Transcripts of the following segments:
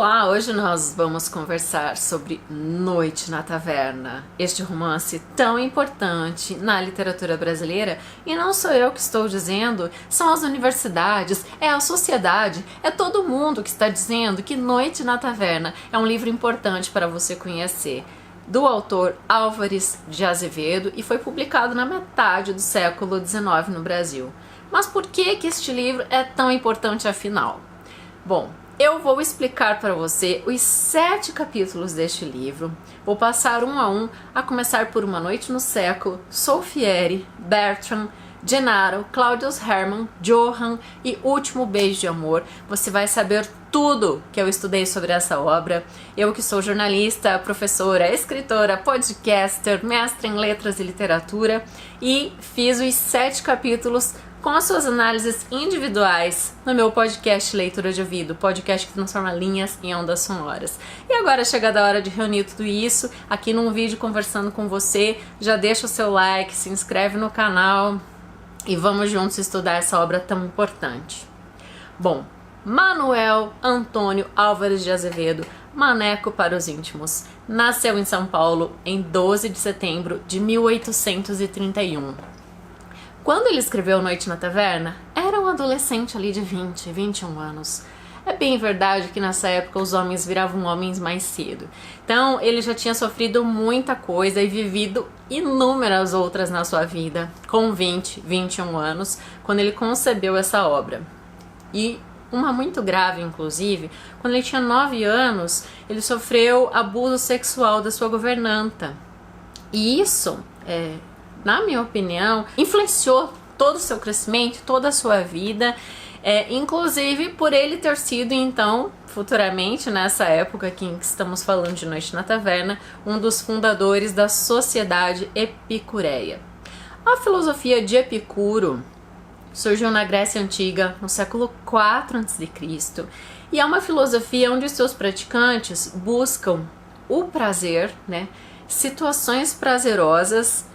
Olá, hoje nós vamos conversar sobre Noite na Taverna, este romance tão importante na literatura brasileira, e não sou eu que estou dizendo, são as universidades, é a sociedade, é todo mundo que está dizendo que Noite na Taverna é um livro importante para você conhecer, do autor Álvares de Azevedo, e foi publicado na metade do século XIX no Brasil. Mas por que este livro é tão importante afinal? Bom, eu vou explicar para você os 7 capítulos deste livro. Vou passar um a um, a começar por Uma Noite no Século, Solfieri, Bertrand, Gennaro, Claudius Hermann, Johann e Último Beijo de Amor. Você vai saber tudo que eu estudei sobre essa obra. Eu que sou jornalista, professora, escritora, podcaster, mestre em letras e literatura, e fiz os 7 capítulos com as suas análises individuais no meu podcast Leitura de Ouvido, podcast que transforma linhas em ondas sonoras. E agora chega a hora de reunir tudo isso aqui num vídeo conversando com você. Já deixa o seu like, se inscreve no canal e vamos juntos estudar essa obra tão importante. Bom, Manuel Antônio Álvares de Azevedo, Maneco para os íntimos, nasceu em São Paulo em 12 de setembro de 1831. Quando ele escreveu Noite na Taverna, era um adolescente ali de 20, 21 anos. É bem verdade que nessa época os homens viravam homens mais cedo. Então ele já tinha sofrido muita coisa e vivido inúmeras outras na sua vida, com 20, 21 anos, quando ele concebeu essa obra. E uma muito grave, inclusive, quando ele tinha 9 anos, ele sofreu abuso sexual da sua governanta. E isso, na minha opinião, influenciou todo o seu crescimento, toda a sua vida, inclusive por ele ter sido, então, futuramente, nessa época aqui em que estamos falando de Noite na Taverna, um dos fundadores da Sociedade Epicureia. A filosofia de Epicuro surgiu na Grécia Antiga, no século IV a.C., e é uma filosofia onde seus praticantes buscam o prazer, situações prazerosas,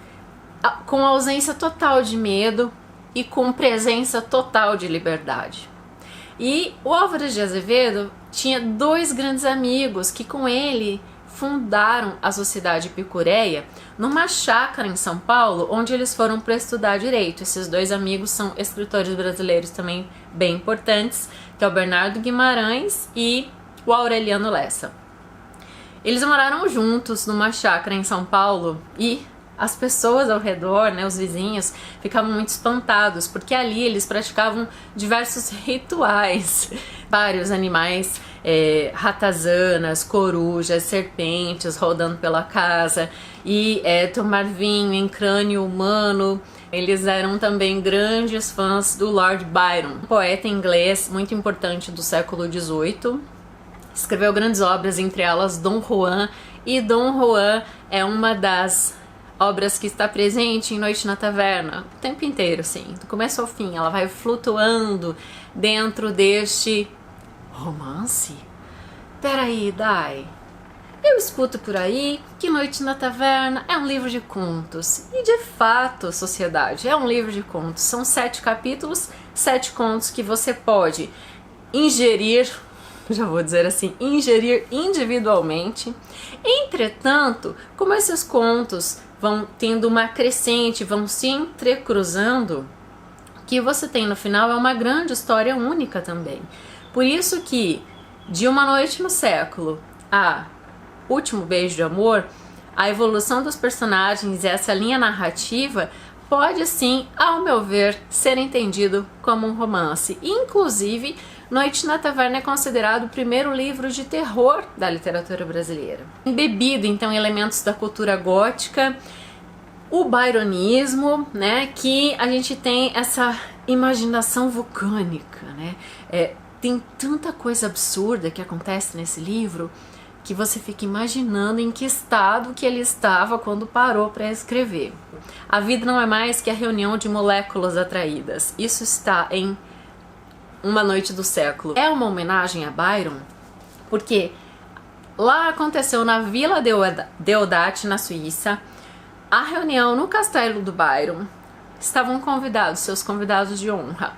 com ausência total de medo e com presença total de liberdade. E o Álvares de Azevedo tinha 2 grandes amigos que com ele fundaram a Sociedade Epicureia numa chácara em São Paulo, onde eles foram para estudar direito. Esses 2 amigos são escritores brasileiros também bem importantes, que é o Bernardo Guimarães e o Aureliano Lessa. Eles moraram juntos numa chácara em São Paulo e as pessoas ao redor, os vizinhos, ficavam muito espantados, porque ali eles praticavam diversos rituais. Vários animais, ratazanas, corujas, serpentes rodando pela casa, e tomar vinho em crânio humano. Eles eram também grandes fãs do Lord Byron, poeta inglês muito importante do século XVIII. Escreveu grandes obras, entre elas Dom Juan, e Dom Juan é uma das obras que está presente em Noite na Taverna o tempo inteiro, sim, do começo ao fim. Ela vai flutuando dentro deste romance. Peraí, Dai, eu escuto por aí que Noite na Taverna é um livro de contos, e de fato, sociedade, é um livro de contos. São 7 capítulos, 7 contos que você pode ingerir, já vou dizer assim, ingerir individualmente. Entretanto, como esses contos vão tendo uma crescente, vão se entrecruzando, o que você tem no final é uma grande história única também. Por isso que, de Uma Noite no Século a Último Beijo de Amor, a evolução dos personagens e essa linha narrativa pode sim, ao meu ver, ser entendido como um romance. Inclusive, Noite na Taverna é considerado o primeiro livro de terror da literatura brasileira. Embebido, então, em elementos da cultura gótica, o byronismo, que a gente tem essa imaginação vulcânica, tem tanta coisa absurda que acontece nesse livro que você fica imaginando em que estado que ele estava quando parou para escrever. A vida não é mais que a reunião de moléculas atraídas. Isso está em Uma Noite do Século. É uma homenagem a Byron, porque lá aconteceu na Vila Deodati, na Suíça, a reunião no castelo do Byron. Estavam convidados, seus convidados de honra,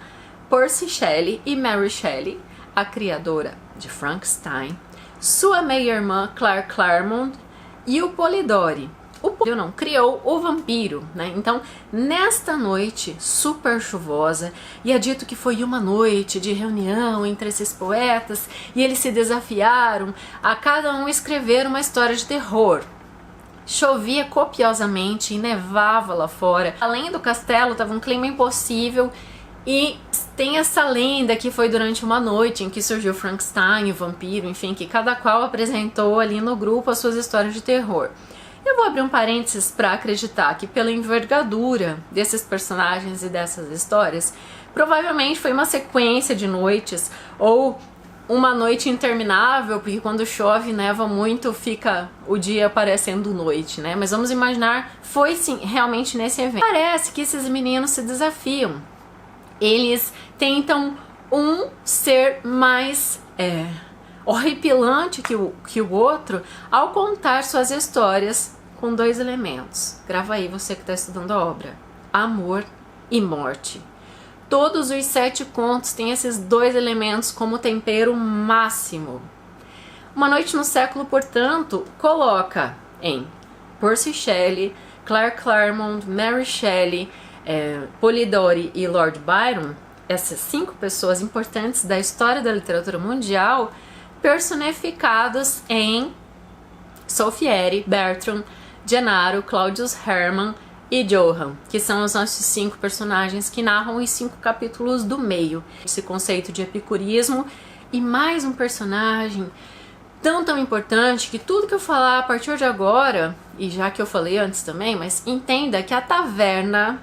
Percy Shelley e Mary Shelley, a criadora de Frankenstein, sua meia-irmã Claire Claremont e o Polidori. O Polidori não criou o vampiro, né? Então, nesta noite super chuvosa, e é dito que foi uma noite de reunião entre esses poetas, e eles se desafiaram a cada um escrever uma história de terror. Chovia copiosamente e nevava lá fora. Além do castelo, estava um clima impossível. E tem essa lenda que foi durante uma noite em que surgiu Frankenstein, o vampiro, enfim, que cada qual apresentou ali no grupo as suas histórias de terror. Eu vou abrir um parênteses para acreditar que pela envergadura desses personagens e dessas histórias, provavelmente foi uma sequência de noites ou uma noite interminável, porque quando chove e neva muito, fica o dia parecendo noite, né? Mas vamos imaginar, foi sim, realmente nesse evento. Parece que esses meninos se desafiam. Eles tentam ser mais horripilante que o outro ao contar suas histórias com dois elementos. Grava aí, você que está estudando a obra: amor e morte. Todos os 7 contos têm esses dois elementos como tempero máximo. Uma Noite no Século, portanto, coloca em Percy Shelley, Claire Claremont, Mary Shelley, Polidori e Lord Byron, essas 5 pessoas importantes da história da literatura mundial, personificados em Soffieri, Bertrand, Gennaro, Claudius Hermann e Johann, que são os nossos 5 personagens que narram os 5 capítulos do meio. Esse conceito de epicurismo e mais um personagem tão importante que tudo que eu falar a partir de agora, e já que eu falei antes também, mas entenda que a taverna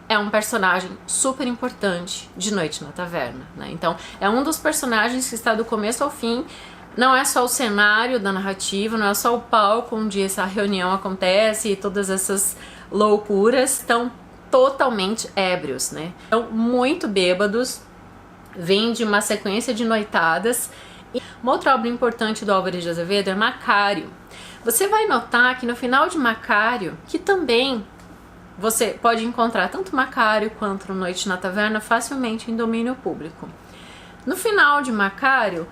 é um personagem super importante de Noite na Taverna, né? Então, é um dos personagens que está do começo ao fim. Não é só o cenário da narrativa, não é só o palco onde essa reunião acontece e todas essas loucuras. Estão totalmente ébrios, né? Estão muito bêbados, vem de uma sequência de noitadas. E uma outra obra importante do Álvares de Azevedo é Macário. Você vai notar que no final de Macário, que também você pode encontrar tanto Macário quanto Noite na Taverna facilmente em domínio público. No final de Macário,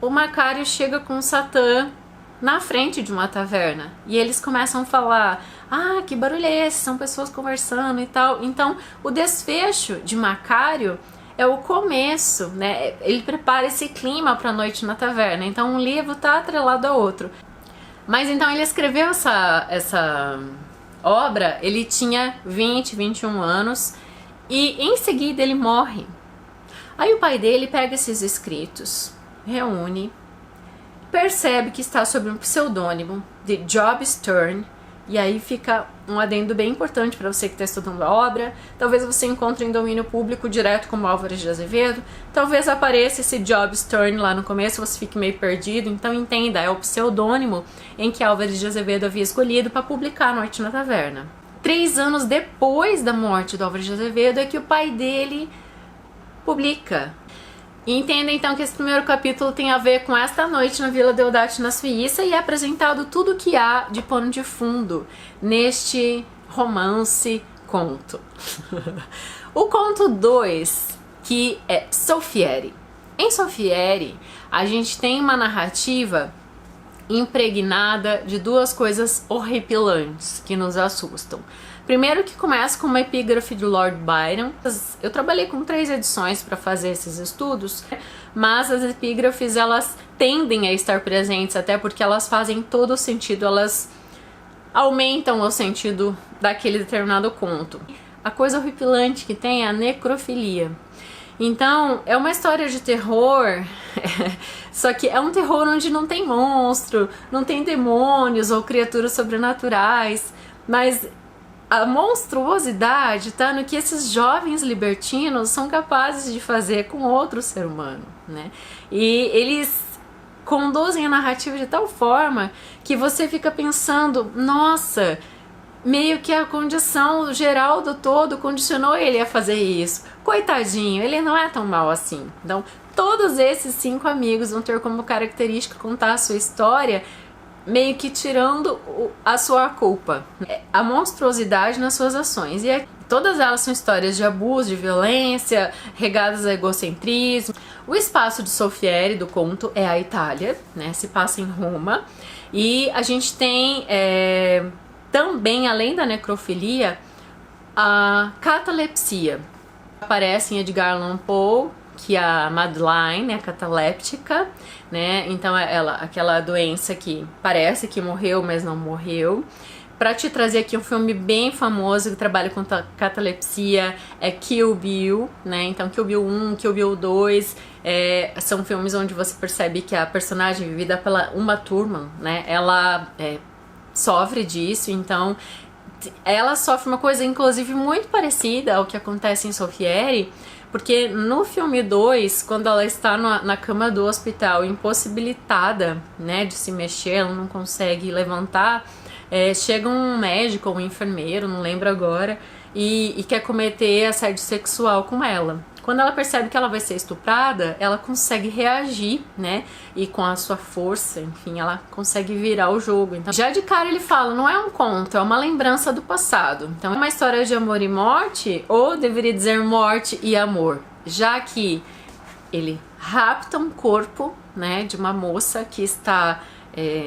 o Macário chega com Satã na frente de uma taverna e eles começam a falar: ah, que barulho é esse? São pessoas conversando e tal. Então, o desfecho de Macário é o começo, né? Ele prepara esse clima para a Noite na Taverna. Então, um livro está atrelado ao outro. Mas então ele escreveu essa obra, ele tinha 21 anos e em seguida ele morre. Aí o pai dele pega esses escritos, reúne, percebe que está sob um pseudônimo de Job Stern, e aí fica um adendo bem importante para você que está estudando a obra. Talvez você encontre em domínio público direto como Álvares de Azevedo, talvez apareça esse Job Stern lá no começo, você fique meio perdido. Então entenda, é o pseudônimo em que Álvares de Azevedo havia escolhido para publicar Noite na Taverna. 3 anos depois da morte do Álvares de Azevedo é que o pai dele publica. E entenda então que esse primeiro capítulo tem a ver com esta noite na Vila Deodati, na Suíça, e é apresentado tudo o que há de pano de fundo neste romance-conto. O conto 2, que é Soffieri. Em Soffieri, a gente tem uma narrativa impregnada de 2 coisas horripilantes que nos assustam. Primeiro, que começa com uma epígrafe de Lord Byron. Eu trabalhei com 3 edições para fazer esses estudos, mas as epígrafes elas tendem a estar presentes, até porque elas fazem todo o sentido, elas aumentam o sentido daquele determinado conto. A coisa horripilante que tem é a necrofilia. Então, é uma história de terror, só que é um terror onde não tem monstro, não tem demônios ou criaturas sobrenaturais, mas a monstruosidade tá no que esses jovens libertinos são capazes de fazer com outro ser humano, né? E eles conduzem a narrativa de tal forma que você fica pensando, nossa, meio que a condição geral do todo condicionou ele a fazer isso. Coitadinho, ele não é tão mal assim. Então, todos esses 5 amigos vão ter como característica contar a sua história meio que tirando a sua culpa, a monstruosidade nas suas ações. E Todas elas são histórias de abuso, de violência, regadas a egocentrismo. O espaço de Soffieri do conto é a Itália, né? Se passa em Roma. E a gente tem também, além da necrofilia, a catalepsia. Aparece em Edgar Allan Poe, que a Madeline é cataléptica, né? Então aquela doença que parece que morreu, mas não morreu. Pra te trazer aqui um filme bem famoso que trabalha com catalepsia, é Kill Bill, né? Então Kill Bill 1, Kill Bill 2, são filmes onde você percebe que a personagem vivida pela Uma Thurman, né? Ela sofre disso, então ela sofre uma coisa inclusive muito parecida ao que acontece em Soffieri, porque no filme 2, quando ela está na cama do hospital impossibilitada, né, de se mexer, ela não consegue levantar, chega um médico ou um enfermeiro, não lembro agora, e quer cometer assédio sexual com ela. Quando ela percebe que ela vai ser estuprada, ela consegue reagir, né? E com a sua força, enfim, ela consegue virar o jogo. Então, já de cara ele fala, não é um conto, é uma lembrança do passado. Então é uma história de amor e morte, ou deveria dizer morte e amor, já que ele rapta um corpo, né, de uma moça que está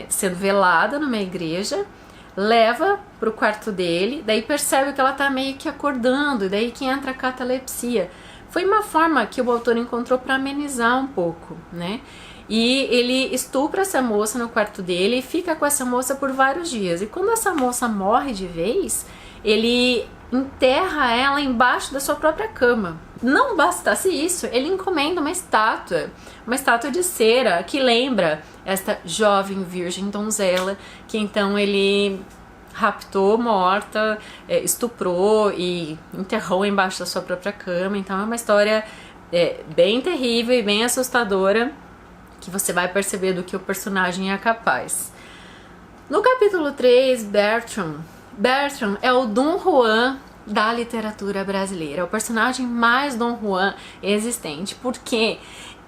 sendo velada numa igreja, leva pro quarto dele, daí percebe que ela tá meio que acordando, e daí que entra a catalepsia. Foi uma forma que o autor encontrou para amenizar um pouco, né? E ele estupra essa moça no quarto dele e fica com essa moça por vários dias. E quando essa moça morre de vez, ele enterra ela embaixo da sua própria cama. Não bastasse isso, ele encomenda uma estátua de cera que lembra esta jovem virgem donzela, que então ele raptou, morta, estuprou e enterrou embaixo da sua própria cama. Então é uma história bem terrível e bem assustadora, que você vai perceber do que o personagem é capaz. No capítulo 3, Bertram é o Dom Juan da literatura brasileira, é o personagem mais Dom Juan existente, porque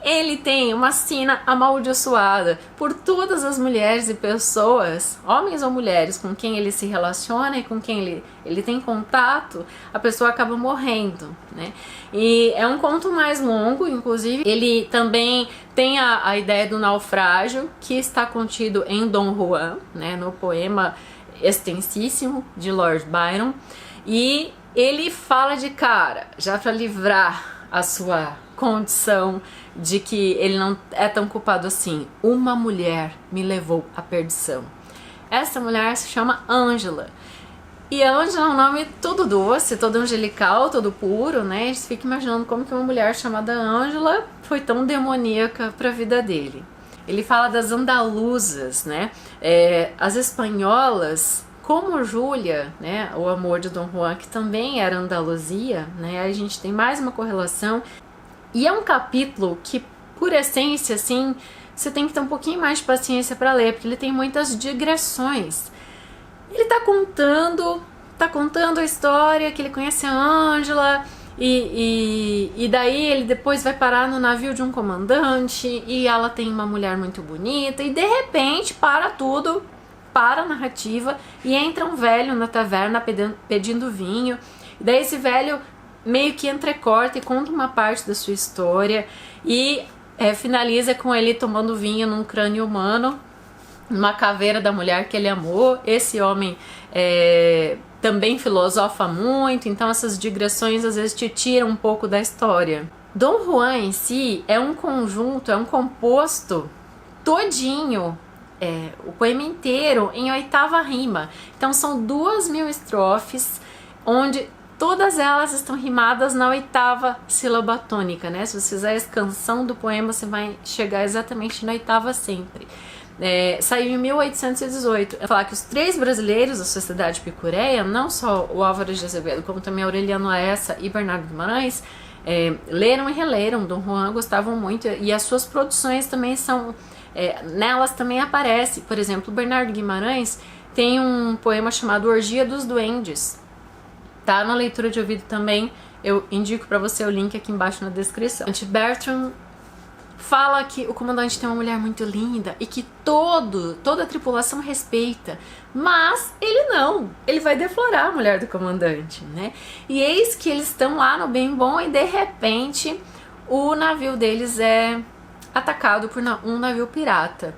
ele tem uma sina amaldiçoada por todas as mulheres e pessoas, homens ou mulheres, com quem ele se relaciona e com quem ele tem contato, a pessoa acaba morrendo, né? E é um conto mais longo, inclusive, ele também tem a ideia do naufrágio, que está contido em Dom Juan, né, no poema extensíssimo de Lord Byron, e ele fala de cara, já para livrar a sua condição de que ele não é tão culpado assim. Uma mulher me levou à perdição. Essa mulher se chama Ângela. E a Ângela é um nome todo doce, todo angelical, todo puro, né? A gente fica imaginando como que uma mulher chamada Ângela foi tão demoníaca para a vida dele. Ele fala das andaluzas, né? As espanholas, como Júlia, né? O amor de Dom Juan, que também era Andaluzia, né? A gente tem mais uma correlação. E é um capítulo que, por essência, assim, você tem que ter um pouquinho mais de paciência para ler, porque ele tem muitas digressões. Ele tá contando a história que ele conhece a Ângela, e daí ele depois vai parar no navio de um comandante, e ela tem uma mulher muito bonita, e de repente para tudo, para a narrativa, e entra um velho na taverna pedindo vinho, e daí esse velho meio que entrecorta e conta uma parte da sua história e finaliza com ele tomando vinho num crânio humano, numa caveira da mulher que ele amou. Esse homem também filosofa muito, então essas digressões às vezes te tiram um pouco da história. Dom Juan em si é um conjunto, é um composto todinho, o poema inteiro em 8ª rima. Então são 2.000 estrofes, onde todas elas estão rimadas na 8ª sílaba tônica, né? Se você fizer a escansão do poema, você vai chegar exatamente na 8ª sempre. Saiu em 1818. Eu falar que os 3 brasileiros da Sociedade Epicureia, não só o Álvares de Azevedo, como também Aureliano Aessa e Bernardo Guimarães, leram e releram Dom Juan, gostavam muito, e as suas produções também são... nelas também aparece, por exemplo, Bernardo Guimarães tem um poema chamado Orgia dos Duendes. Tá na leitura de ouvido também, eu indico para você o link aqui embaixo na descrição. Bertram fala que o comandante tem uma mulher muito linda e que toda a tripulação respeita, mas ele não, ele vai deflorar a mulher do comandante, né? E eis que eles estão lá no bem bom e de repente o navio deles é atacado por um navio pirata.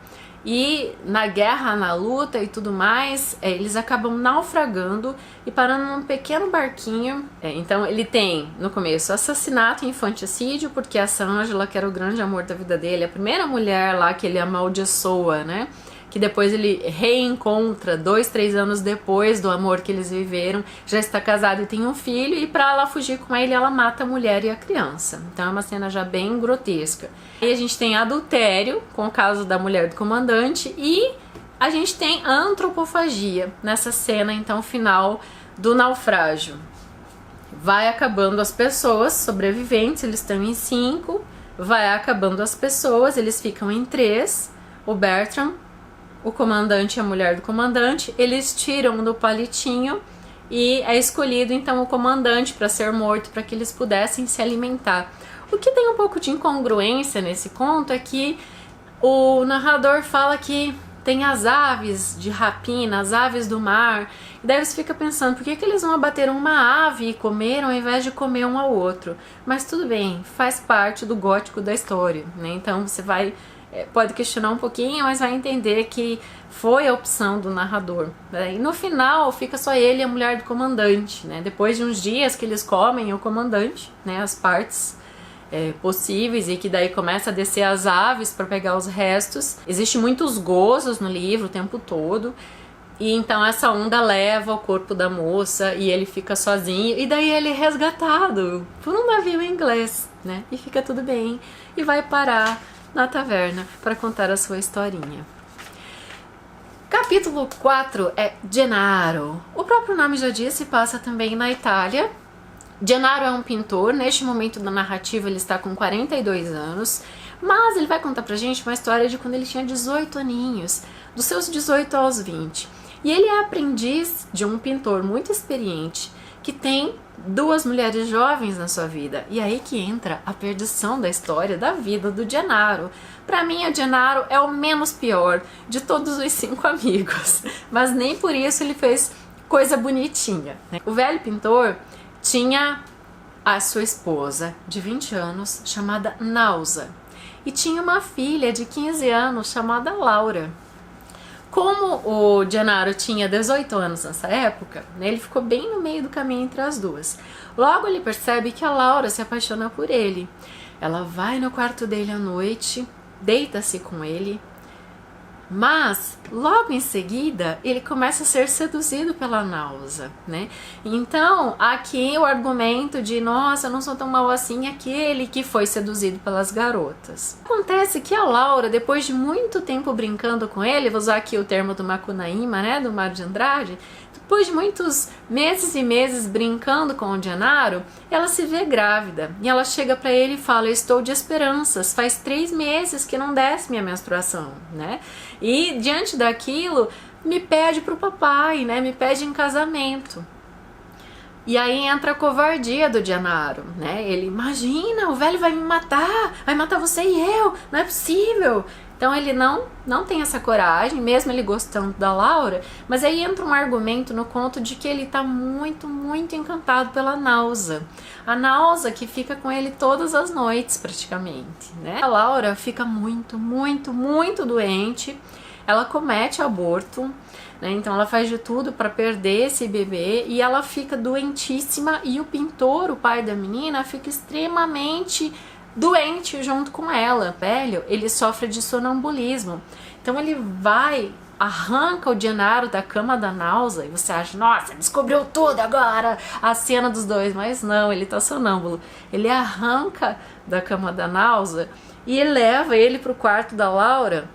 E na guerra, na luta e tudo mais, eles acabam naufragando e parando num pequeno barquinho. Então ele tem, no começo, assassinato e infanticídio, porque essa Ângela, que era o grande amor da vida dele, a primeira mulher lá que ele amaldiçoa, né? Que depois ele reencontra 2, 3 anos depois do amor que eles viveram, já está casado e tem um filho, e pra ela fugir com ele, ela mata a mulher e a criança. Então é uma cena já bem grotesca. Aí a gente tem adultério, com o caso da mulher do comandante, e a gente tem antropofagia nessa cena, então, final do naufrágio. Vai acabando as pessoas sobreviventes, eles estão em 5, vai acabando as pessoas, eles ficam em 3, o Bertram, o comandante e a mulher do comandante, eles tiram do palitinho e é escolhido então o comandante para ser morto, para que eles pudessem se alimentar. O que tem um pouco de incongruência nesse conto é que o narrador fala que tem as aves de rapina, as aves do mar, e daí você fica pensando, por que eles não abateram uma ave e comeram ao invés de comer um ao outro? Mas tudo bem, faz parte do gótico da história, né? Então você pode questionar um pouquinho, mas vai entender que foi a opção do narrador. E no final fica só ele e a mulher do comandante, né? Depois de uns dias que eles comem o comandante, né, as partes possíveis, e que daí começa a descer as aves para pegar os restos. Existem muitos gozos no livro o tempo todo, e então essa onda leva o corpo da moça e ele fica sozinho, e daí ele é resgatado por um navio inglês, né? E fica tudo bem, e vai parar na taverna para contar a sua historinha. Capítulo 4 é Gennaro. O próprio nome já diz, se passa também na Itália. Gennaro é um pintor, neste momento da narrativa ele está com 42 anos, mas ele vai contar pra gente uma história de quando ele tinha 18 aninhos, dos seus 18 aos 20. E ele é aprendiz de um pintor muito experiente, que tem 2 mulheres jovens na sua vida. E aí que entra a perdição da história da vida do Gennaro. Para mim, o Gennaro é o menos pior de todos os 5 amigos, mas nem por isso ele fez coisa bonitinha, né? O velho pintor tinha a sua esposa de 20 anos chamada Nausa e tinha uma filha de 15 anos chamada Laura. Como o Gennaro tinha 18 anos nessa época, né, ele ficou bem no meio do caminho entre as duas. Logo ele percebe que a Laura se apaixona por ele. Ela vai no quarto dele à noite, deita-se com ele, mas logo em seguida ele começa a ser seduzido pela Nausa, né? Então aqui o argumento de nossa, eu não sou tão mal assim, aquele que foi seduzido pelas garotas. Acontece que a Laura, depois de muito tempo brincando com ele, vou usar aqui o termo do Macunaíma, né, do Mário de Andrade, depois de muitos meses e meses brincando com o Gennaro, ela se vê grávida e ela chega para ele e fala: eu estou de esperanças, faz 3 meses que não desce minha menstruação, né? E diante daquilo me pede pro papai, né? Me pede em casamento. E aí entra a covardia do Gennaro, né? Ele imagina, o velho vai me matar, vai matar você e eu, não é possível. Então ele não tem essa coragem, mesmo ele gostando da Laura, mas aí entra um argumento no conto de que ele tá muito, muito encantado pela Nausa. A Nausa que fica com ele todas as noites, praticamente, né? A Laura fica muito, muito, muito doente, ela comete aborto, né? Então ela faz de tudo para perder esse bebê e ela fica doentíssima, e o pintor, o pai da menina, fica extremamente doente junto com ela. Velho, ele sofre de sonambulismo. Então ele arranca o Gennaro da cama da Nausa, e você acha, nossa, descobriu tudo agora, a cena dos dois, mas não, ele tá sonâmbulo. Ele arranca da cama da Nausa e leva ele pro quarto da Laura,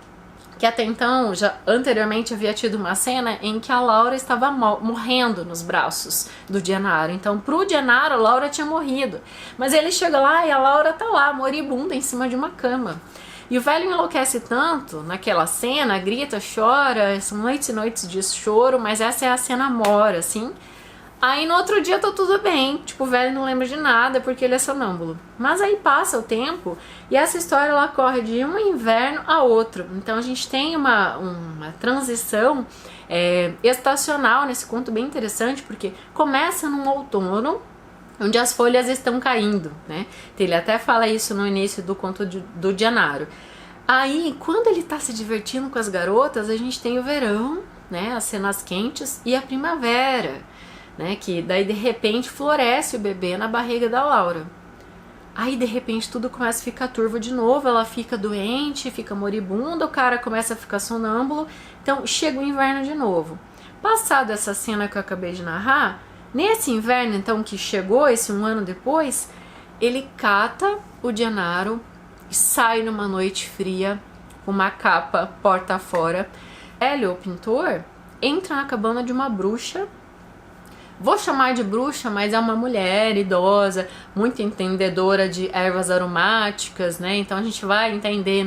que até então, já anteriormente havia tido uma cena em que a Laura estava morrendo nos braços do Gennaro. Então pro Gennaro a Laura tinha morrido, mas ele chega lá e a Laura tá lá, moribunda, em cima de uma cama. E o velho enlouquece tanto naquela cena, grita, chora, são noites e noites de choro, mas essa é a cena mora, assim. Aí no outro dia tá tudo bem, tipo, o velho não lembra de nada porque ele é sonâmbulo. Mas aí passa o tempo e essa história ela corre de um inverno a outro. Então a gente tem uma transição estacional nesse conto bem interessante, porque começa num outono, onde as folhas estão caindo, né? Ele até fala isso no início do conto do Gennaro. Aí, quando ele tá se divertindo com as garotas, a gente tem o verão, né? As cenas quentes e a primavera, né? Que daí de repente floresce o bebê na barriga da Laura. Aí de repente tudo começa a ficar turvo de novo, ela fica doente, fica moribunda, o cara começa a ficar sonâmbulo, então chega o inverno de novo. Passado essa cena que eu acabei de narrar, nesse inverno então que chegou, esse um ano depois, ele cata o Gennaro e sai numa noite fria, com uma capa porta fora. Hélio, o pintor, entra na cabana de uma bruxa. Vou chamar de bruxa, mas é uma mulher idosa, muito entendedora de ervas aromáticas, né? Então a gente vai entender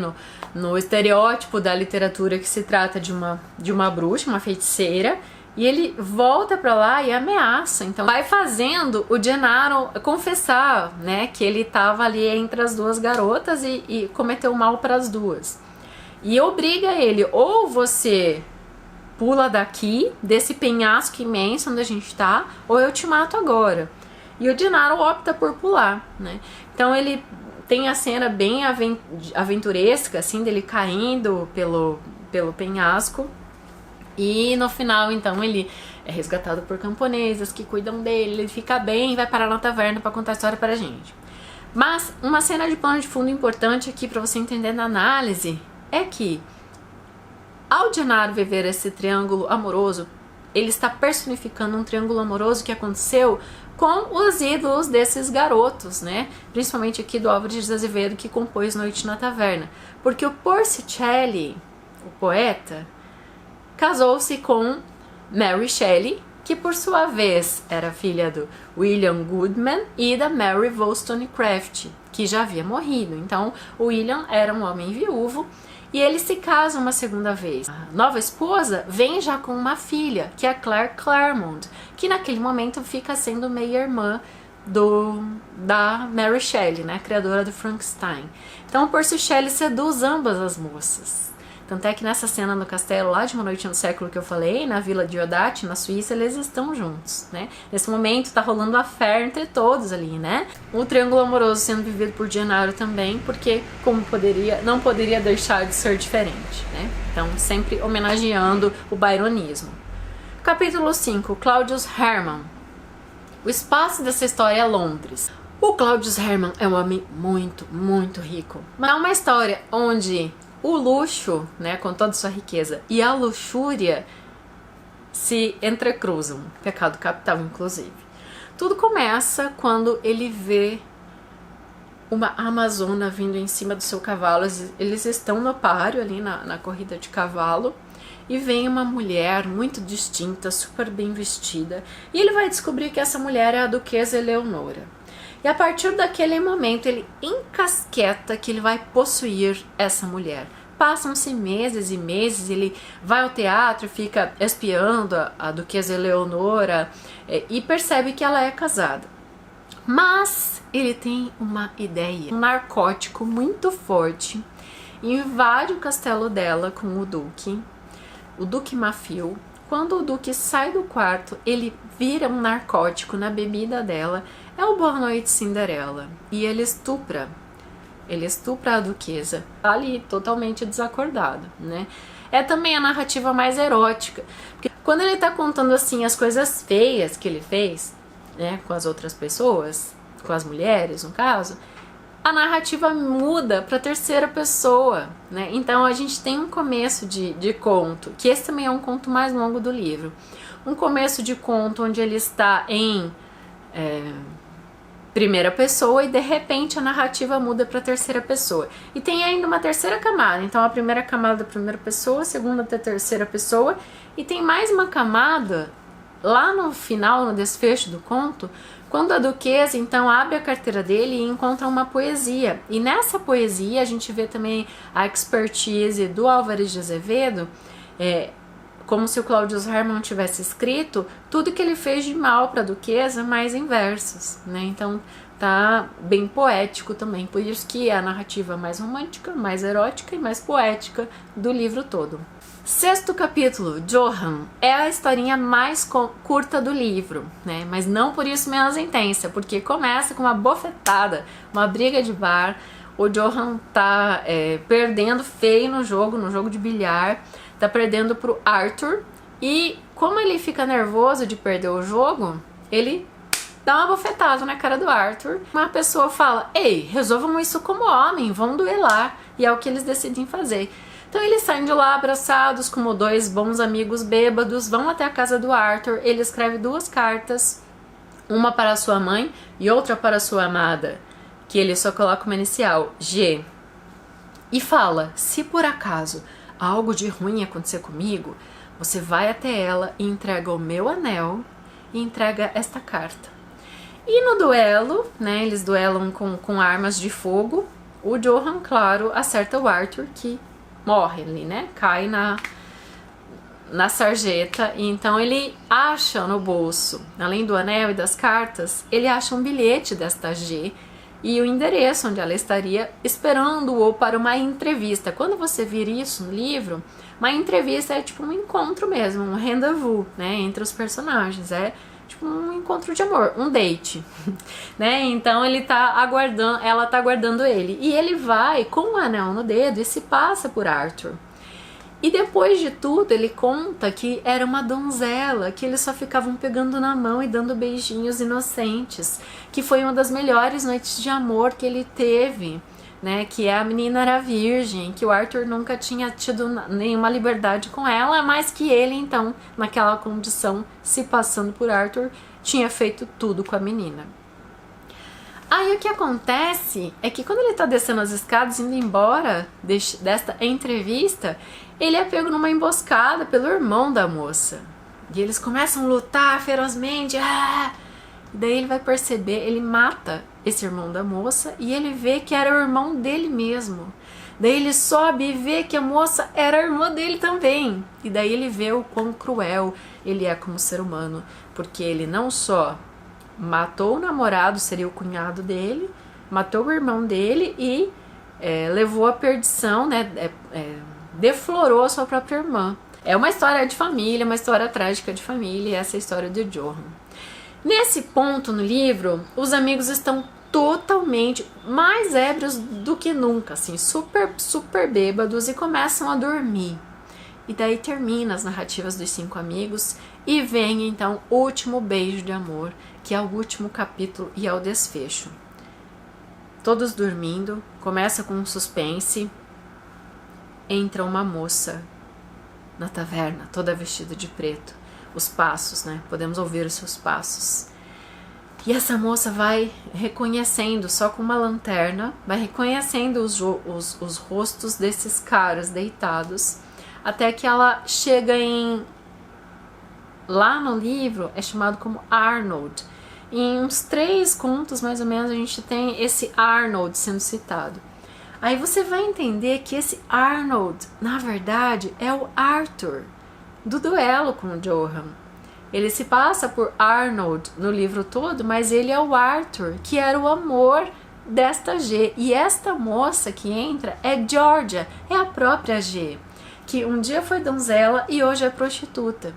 no estereótipo da literatura que se trata de uma bruxa, uma feiticeira, e ele volta pra lá e ameaça. Então vai fazendo o Gennaro confessar, né, que ele tava ali entre as duas garotas e cometeu mal para as duas. E obriga ele, ou você pula daqui, desse penhasco imenso onde a gente tá, ou eu te mato agora. E o Gennaro opta por pular, né? Então ele tem a cena bem aventuresca, assim, dele caindo pelo penhasco. E no final, então, ele é resgatado por camponesas que cuidam dele, ele fica bem e vai parar na taverna pra contar a história pra gente. Mas uma cena de plano de fundo importante aqui pra você entender na análise é que ao Gennaro viver esse triângulo amoroso, ele está personificando um triângulo amoroso que aconteceu com os ídolos desses garotos, né? Principalmente aqui do Álvares de Azevedo, que compôs Noite na Taverna. Porque o Porticelli, o poeta, casou-se com Mary Shelley, que por sua vez era filha do William Goodman e da Mary Wollstonecraft, que já havia morrido. Então, o William era um homem viúvo e ele se casa uma segunda vez. A nova esposa vem já com uma filha, que é a Claire Clairmont, que naquele momento fica sendo meia-irmã da Mary Shelley, né, criadora do Frankenstein. Então o Percy Shelley seduz ambas as moças. Tanto é que nessa cena no castelo lá de Uma Noite no Século que eu falei, na vila de Diodati, na Suíça, eles estão juntos, né? Nesse momento tá rolando a fé entre todos ali, né? O triângulo amoroso sendo vivido por Gennaro também, porque não poderia deixar de ser diferente, né? Então sempre homenageando o byronismo. Capítulo 5, Claudius Hermann. O espaço dessa história é Londres. O Claudius Hermann é um homem muito, muito rico. Mas é uma história onde o luxo, né, com toda sua riqueza, e a luxúria se entrecruzam, pecado capital inclusive. Tudo começa quando ele vê uma amazona vindo em cima do seu cavalo. Eles estão no páreo ali na corrida de cavalo e vem uma mulher muito distinta, super bem vestida, e ele vai descobrir que essa mulher é a Duquesa Eleonora. E a partir daquele momento ele encasqueta que ele vai possuir essa mulher. Passam-se meses e meses, ele vai ao teatro, fica espiando a Duquesa Eleonora e percebe que ela é casada. Mas ele tem uma ideia, um narcótico muito forte, invade o castelo dela com o Duque Mafio. Quando o Duque sai do quarto, ele vira um narcótico na bebida dela. É o Boa Noite Cinderela. E ele estupra a duquesa, ali totalmente desacordado, né? É também a narrativa mais erótica, porque quando ele tá contando assim as coisas feias que ele fez, né, com as outras pessoas, com as mulheres no caso, a narrativa muda para terceira pessoa, né? Então a gente tem um começo de conto, que esse também é um conto mais longo do livro, um começo de conto onde ele está em primeira pessoa e de repente a narrativa muda para terceira pessoa. E tem ainda uma terceira camada, então a primeira camada da primeira pessoa, a segunda da terceira pessoa, e tem mais uma camada lá no final, no desfecho do conto, quando a duquesa então abre a carteira dele e encontra uma poesia. E nessa poesia a gente vê também a expertise do Álvares de Azevedo, como se o Claudius Hermann tivesse escrito tudo que ele fez de mal para a duquesa, mas em versos, né? Então tá bem poético também, por isso que é a narrativa mais romântica, mais erótica e mais poética do livro todo. Sexto capítulo, Johann, é a historinha mais curta do livro, né? Mas não por isso menos intensa, porque começa com uma bofetada, uma briga de bar. O Johann tá perdendo feio no jogo de bilhar, tá perdendo pro Arthur, e como ele fica nervoso de perder o jogo, ele dá uma bofetada na cara do Arthur. Uma pessoa fala: ei, resolvam isso como homem, vão duelar, e é o que eles decidem fazer. Então eles saem de lá abraçados como dois bons amigos bêbados, vão até a casa do Arthur, ele escreve 2 cartas, uma para sua mãe e outra para sua amada, que ele só coloca uma inicial, G, e fala: se por acaso algo de ruim acontecer comigo, você vai até ela e entrega o meu anel e entrega esta carta. E no duelo, né, eles duelam com armas de fogo, o Johann, claro, acerta o Arthur, que morre ali, né? Cai na sarjeta. E então ele acha no bolso, além do anel e das cartas, ele acha um bilhete desta G e o endereço onde ela estaria esperando-o para uma entrevista. Quando você vir isso no livro, uma entrevista é tipo um encontro mesmo, um rendezvous, né, entre os personagens, é tipo um encontro de amor, um date, né? Então ele tá aguardando, ela tá aguardando ele, e ele vai com o anel no dedo e se passa por Arthur. E depois de tudo ele conta que era uma donzela, que eles só ficavam pegando na mão e dando beijinhos inocentes, que foi uma das melhores noites de amor que ele teve, né, que a menina era virgem, que o Arthur nunca tinha tido nenhuma liberdade com ela, mas que ele então, naquela condição, se passando por Arthur, tinha feito tudo com a menina. Aí o que acontece é que quando ele tá descendo as escadas, indo embora desta entrevista, ele é pego numa emboscada pelo irmão da moça. E eles começam a lutar ferozmente, e daí ele vai perceber, ele mata esse irmão da moça e ele vê que era o irmão dele mesmo. Daí ele sobe e vê que a moça era a irmã dele também. E daí ele vê o quão cruel ele é como ser humano, porque ele não só matou o namorado, seria o cunhado dele, matou o irmão dele e levou à perdição, né, deflorou a sua própria irmã. É uma história de família, uma história trágica de família, e essa é a história de Johann. Nesse ponto no livro, os amigos estão totalmente mais ébrios do que nunca, assim, super bêbados, e começam a dormir. E daí termina as narrativas dos 5 amigos e vem então o último beijo de amor, que é o último capítulo e é o desfecho. Todos dormindo, começa com um suspense, entra uma moça na taverna, toda vestida de preto. Os passos, né? Podemos ouvir os seus passos. E essa moça vai reconhecendo, só com uma lanterna, vai reconhecendo os rostos desses caras deitados, até que ela chega lá no livro, é chamado como Arnold. Em uns 3 contos, mais ou menos, a gente tem esse Arnold sendo citado. Aí você vai entender que esse Arnold, na verdade, é o Arthur, do duelo com o Johann. Ele se passa por Arnold no livro todo, mas ele é o Arthur, que era o amor desta G. E esta moça que entra é Georgia, é a própria G, que um dia foi donzela e hoje é prostituta.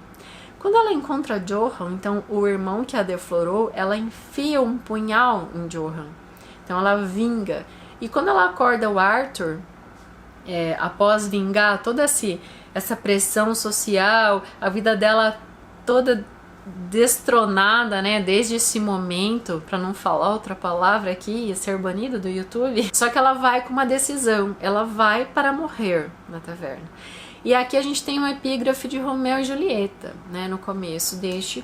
Quando ela encontra Johann, então o irmão que a deflorou, ela enfia um punhal em Johann. Então ela vinga. E quando ela acorda o Arthur, após vingar toda essa pressão social, a vida dela toda destronada, né, desde esse momento, para não falar outra palavra aqui e ser banida do YouTube. Só que ela vai com uma decisão, ela vai para morrer na taverna. E aqui a gente tem uma epígrafe de Romeu e Julieta, né, no começo deste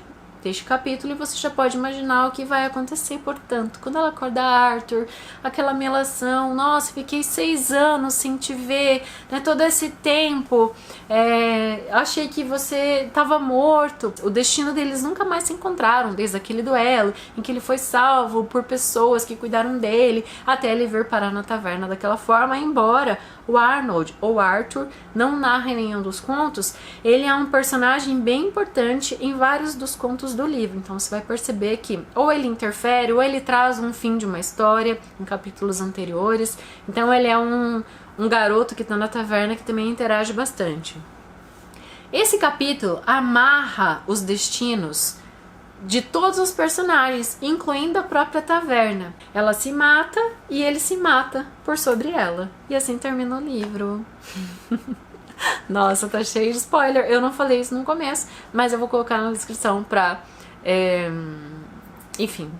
capítulo, e você já pode imaginar o que vai acontecer. Portanto, quando ela acorda Arthur, aquela melação, nossa, fiquei 6 anos sem te ver, né, todo esse tempo, achei que você estava morto. O destino deles nunca mais se encontraram, desde aquele duelo em que ele foi salvo por pessoas que cuidaram dele, até ele vir parar na taverna daquela forma, embora O Arnold, ou Arthur, não narra em nenhum dos contos, ele é um personagem bem importante em vários dos contos do livro, então você vai perceber que ou ele interfere, ou ele traz um fim de uma história em capítulos anteriores, então ele é um garoto que está na taverna que também interage bastante. Esse capítulo amarra os destinos de todos os personagens, incluindo a própria taverna. Ela se mata e ele se mata por sobre ela. E assim termina o livro. Nossa, tá cheio de spoiler. Eu não falei isso no começo, mas eu vou colocar na descrição pra... Enfim.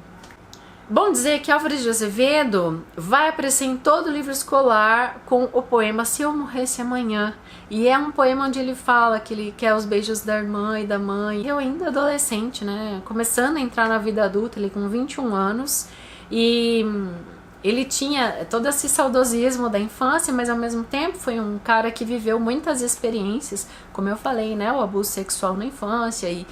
Bom dizer que Álvares de Azevedo vai aparecer em todo o livro escolar com o poema Se Eu Morresse Amanhã. E é um poema onde ele fala que ele quer os beijos da irmã e da mãe. Eu ainda adolescente, né? Começando a entrar na vida adulta, ele com 21 anos. E ele tinha todo esse saudosismo da infância, mas ao mesmo tempo foi um cara que viveu muitas experiências, como eu falei, né? O abuso sexual na infância e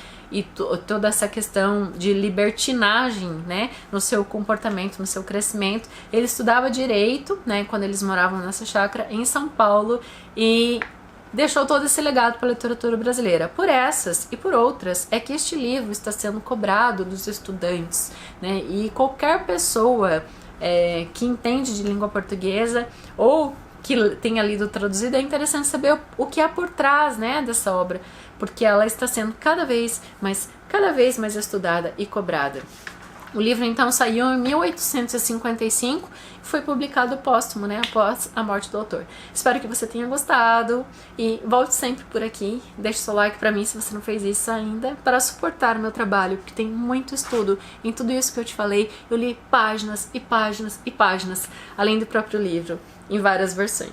toda essa questão de libertinagem, né, no seu comportamento, no seu crescimento. Ele estudava direito, né, quando eles moravam nessa chácara em São Paulo, e deixou todo esse legado para a literatura brasileira. Por essas e por outras é que este livro está sendo cobrado dos estudantes, né, e qualquer pessoa que entende de língua portuguesa ou que tenha lido traduzido, é interessante saber o que há por trás, né, dessa obra, porque ela está sendo cada vez mais estudada e cobrada. O livro então saiu em 1855 e foi publicado póstumo, né, após a morte do autor. Espero que você tenha gostado e volte sempre por aqui. Deixe seu like pra mim se você não fez isso ainda, para suportar o meu trabalho, porque tem muito estudo em tudo isso que eu te falei. Eu li páginas e páginas e páginas, além do próprio livro, em várias versões.